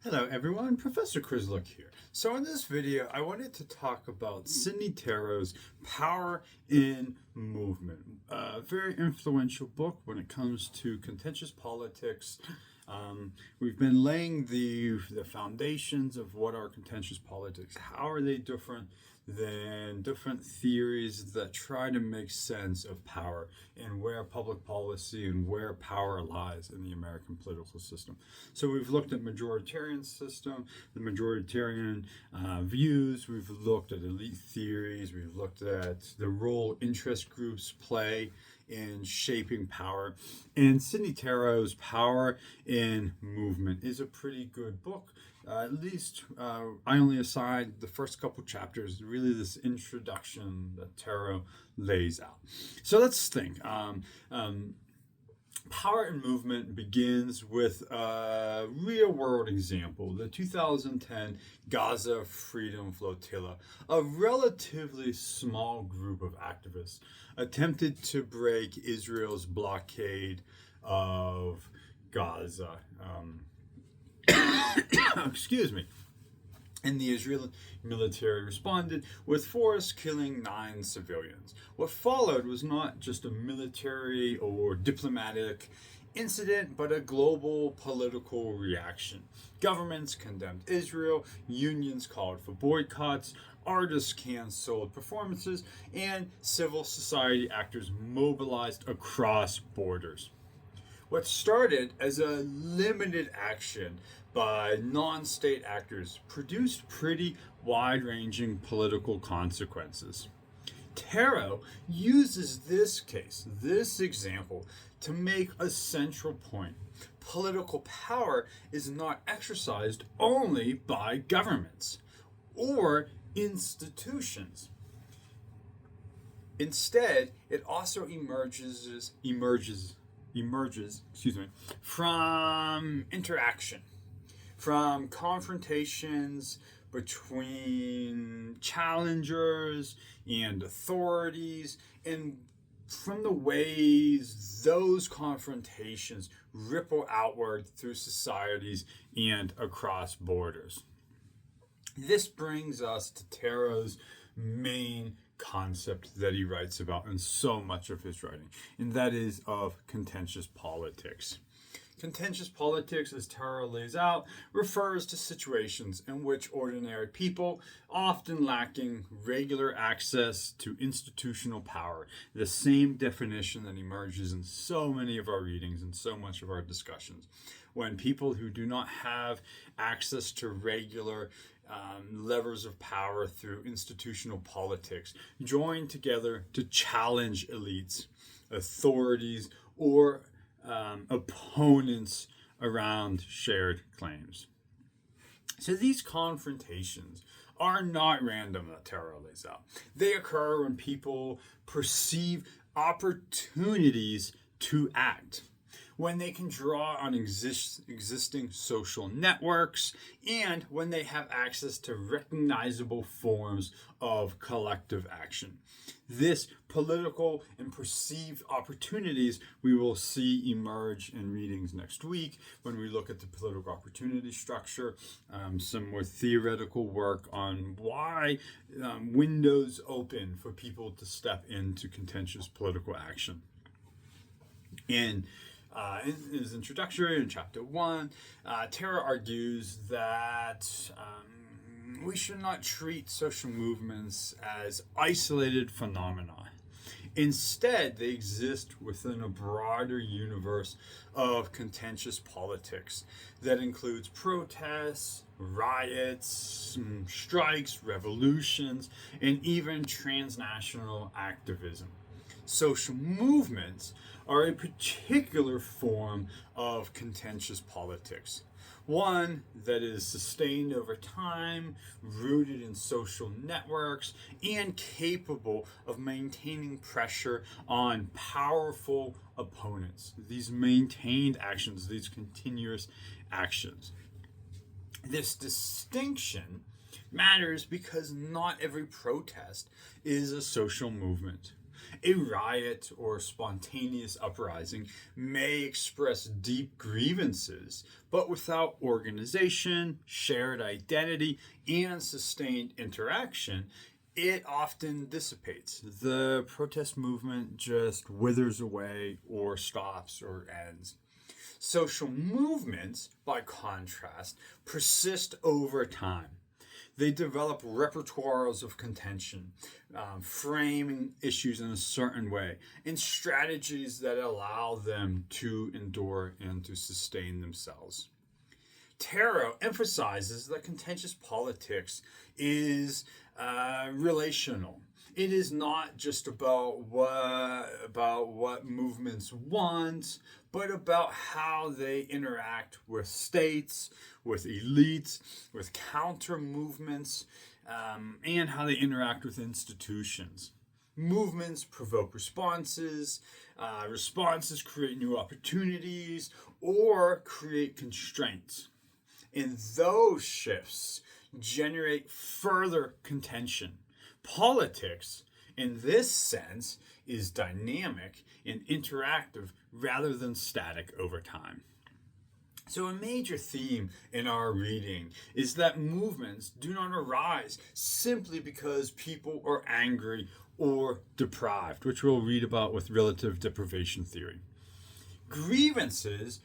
Hello everyone, Professor Crislook here. So in this video, I wanted to talk about Sidney Tarrow's Power in Movement, a very influential book when it comes to contentious politics. We've been laying the foundations of what are contentious politics. How are they different than different theories that try to make sense of power and where public policy and where power lies in the American political system. So we've looked at majoritarian system, the majoritarian views, we've looked at elite theories, we've looked at the role interest groups play in shaping power. And Sidney Tarrow's Power in Movement is a pretty good book. At least I only aside the first couple chapters, really this introduction that Tarrow lays out. So let's think. Power and Movement begins with a real-world example, the 2010 Gaza Freedom Flotilla. A relatively small group of activists attempted to break Israel's blockade of Gaza. Excuse me. And the Israeli military responded with force, killing 9 civilians. What followed was not just a military or diplomatic incident, but a global political reaction. Governments condemned Israel, unions called for boycotts, artists canceled performances, and civil society actors mobilized across borders. What started as a limited action by non-state actors produced pretty wide-ranging political consequences. Tarrow uses this case, this example, to make a central point. Political power is not exercised only by governments or institutions. Instead, it also emerges from interaction, from confrontations between challengers and authorities, and from the ways those confrontations ripple outward through societies and across borders. This brings us to Tarrow's main concept that he writes about in so much of his writing, and that is of contentious politics. Contentious politics, as Tarrow lays out, refers to situations in which ordinary people, often lacking regular access to institutional power, the same definition that emerges in so many of our readings and so much of our discussions, when people who do not have access to regular levers of power through institutional politics join together to challenge elites, authorities, or opponents around shared claims. So these confrontations are not random, that Tarrow lays out. They occur when people perceive opportunities to act, when they can draw on existing social networks, and when they have access to recognizable forms of collective action. This political and perceived opportunities we will see emerge in readings next week when we look at the political opportunity structure, some more theoretical work on why windows open for people to step into contentious political action. In his introductory in chapter 1, Tarrow argues that we should not treat social movements as isolated phenomena. Instead, they exist within a broader universe of contentious politics that includes protests, riots, strikes, revolutions, and even transnational activism. Social movements are a particular form of contentious politics, one that is sustained over time, rooted in social networks, and capable of maintaining pressure on powerful opponents. These maintained actions, these continuous actions. This distinction matters because not every protest is a social movement. A riot or spontaneous uprising may express deep grievances, but without organization, shared identity, and sustained interaction, it often dissipates. The protest movement just withers away or stops or ends. Social movements, by contrast, persist over time. They develop repertoires of contention, framing issues in a certain way, and strategies that allow them to endure and to sustain themselves. Tarrow emphasizes that contentious politics is relational. It is not just about what movements want, but about how they interact with states, with elites, with counter movements, and how they interact with institutions. Movements provoke responses, responses create new opportunities, or create constraints. And those shifts generate further contention. Politics, in this sense, is dynamic and interactive rather than static over time. So, a major theme in our reading is that movements do not arise simply because people are angry or deprived, which we'll read about with relative deprivation theory. Grievances,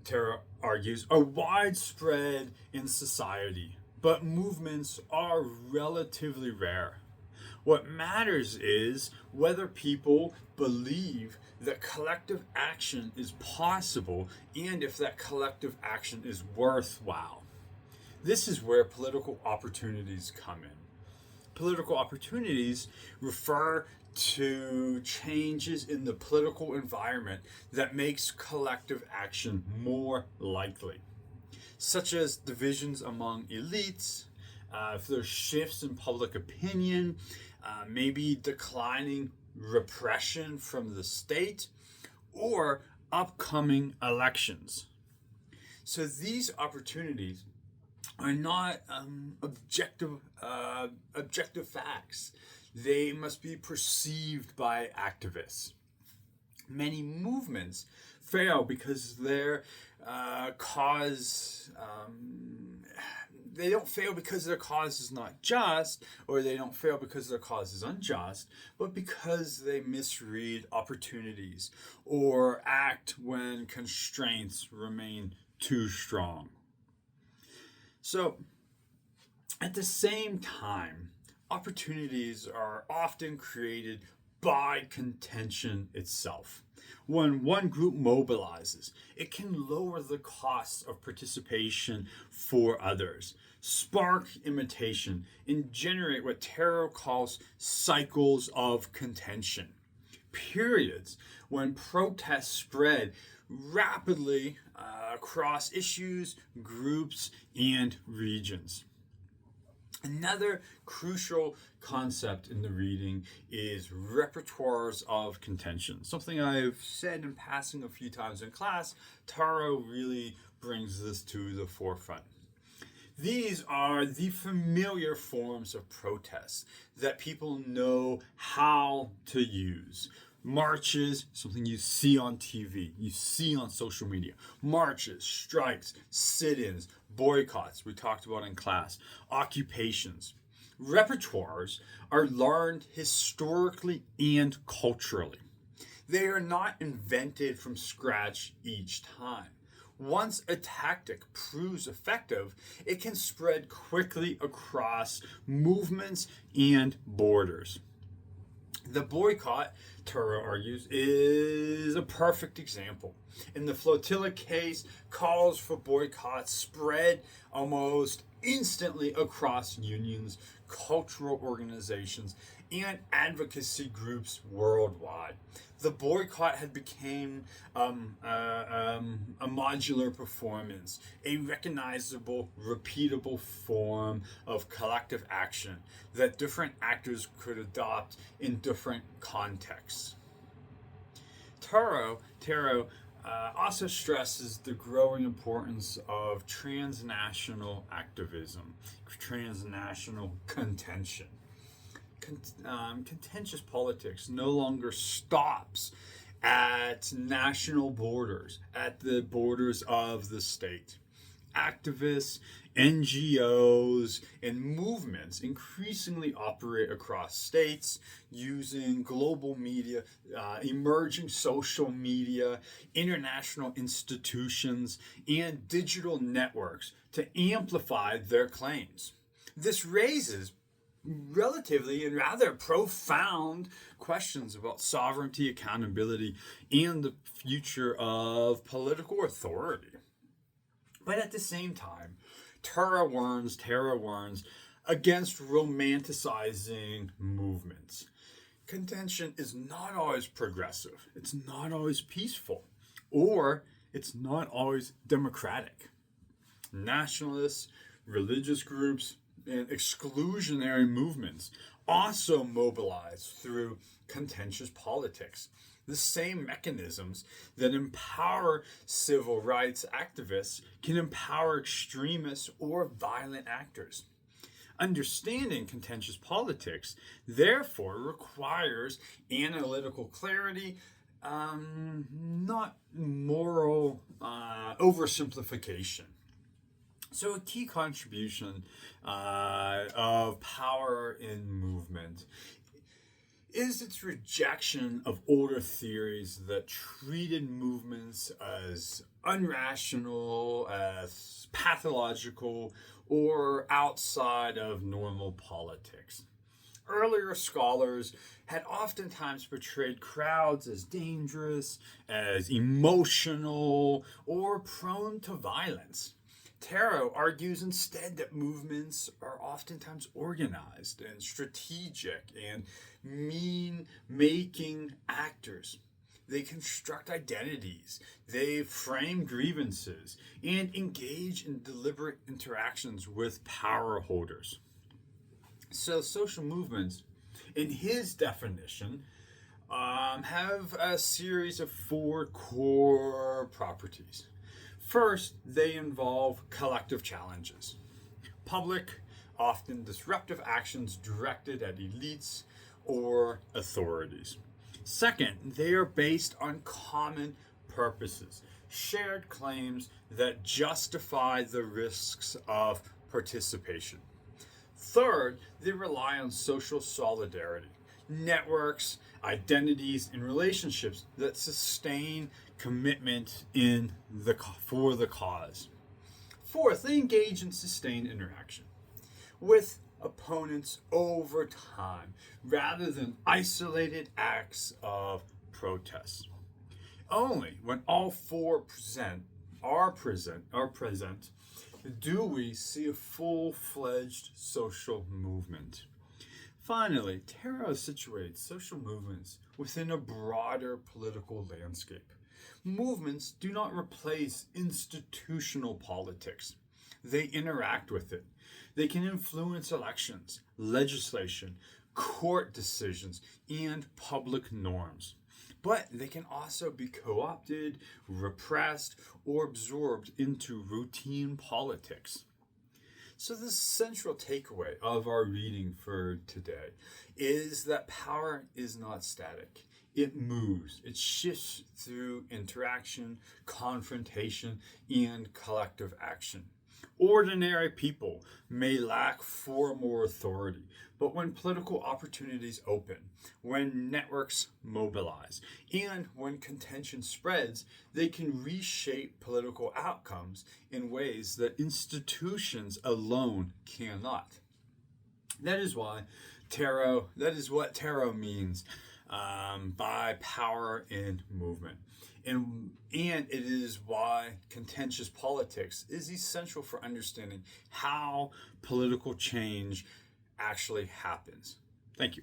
Tarrow argues, are widespread in society, but movements are relatively rare. What matters is whether people believe that collective action is possible and if that collective action is worthwhile. This is where political opportunities come in. Political opportunities refer to changes in the political environment that makes collective action more likely, such as divisions among elites, if there's shifts in public opinion, maybe declining repression from the state, or upcoming elections. So these opportunities are not objective facts. They must be perceived by activists. Many movements fail because their cause they don't fail because their cause is not just, or they don't fail because their cause is unjust, but because they misread opportunities or act when constraints remain too strong. So, at the same time, opportunities are often created by contention itself. When one group mobilizes, it can lower the costs of participation for others, spark imitation, and generate what Tarrow calls cycles of contention. Periods when protests spread rapidly across issues, groups, and regions. Another crucial concept in the reading is repertoires of contention. Something I've said in passing a few times in class. Tarrow really brings this to the forefront. These are the familiar forms of protest that people know how to use. Marches, something you see on TV, you see on social media. Marches, strikes, sit-ins, boycotts, we talked about in class, occupations. Repertoires are learned historically and culturally. They are not invented from scratch each time. Once a tactic proves effective, it can spread quickly across movements and borders. The boycott, Tarrow argues, is a perfect example. In the flotilla case, calls for boycotts spread almost instantly across unions, cultural organizations, and advocacy groups worldwide. The boycott had become a modular performance, a recognizable, repeatable form of collective action that different actors could adopt in different contexts. Tarrow also stresses the growing importance of transnational activism, transnational contention. contentious politics no longer stops at national borders, at the borders of the state. Activists, NGOs, and movements increasingly operate across states using global media, emerging social media, international institutions, and digital networks to amplify their claims. This raises relatively and rather profound questions about sovereignty, accountability, and the future of political authority. But at the same time, Tarrow warns against romanticizing movements. Contention is not always progressive, it's not always peaceful, or it's not always democratic. Nationalists, religious groups, and exclusionary movements also mobilize through contentious politics. The same mechanisms that empower civil rights activists can empower extremists or violent actors. Understanding contentious politics, therefore, requires analytical clarity, not moral oversimplification. So, a key contribution of power in movement is its rejection of older theories that treated movements as unrational, as pathological, or outside of normal politics. Earlier scholars had oftentimes portrayed crowds as dangerous, as emotional, or prone to violence. Tarrow argues instead that movements are oftentimes organized and strategic and mean-making actors. They construct identities, they frame grievances, and engage in deliberate interactions with power holders. So social movements, in his definition, have a series of 4 core properties. First, they involve collective challenges. Public, often disruptive actions directed at elites or authorities. Second, they are based on common purposes, shared claims that justify the risks of participation. Third, they rely on social solidarity, networks, identities, and relationships that sustain commitment for the cause. Fourth, they engage in sustained interaction with opponents over time rather than isolated acts of protest. Only when all 4 are present do we see a full-fledged social movement. Finally, Tarrow situates social movements within a broader political landscape. Movements do not replace institutional politics. They interact with it. They can influence elections, legislation, court decisions, and public norms. But they can also be co-opted, repressed, or absorbed into routine politics. So the central takeaway of our reading for today is that power is not static. It moves. It shifts through interaction, confrontation, and collective action. Ordinary people may lack formal authority, but when political opportunities open, when networks mobilize, and when contention spreads, they can reshape political outcomes in ways that institutions alone cannot. That is what Tarrow means by power in movement. And it is why contentious politics is essential for understanding how political change actually happens. Thank you.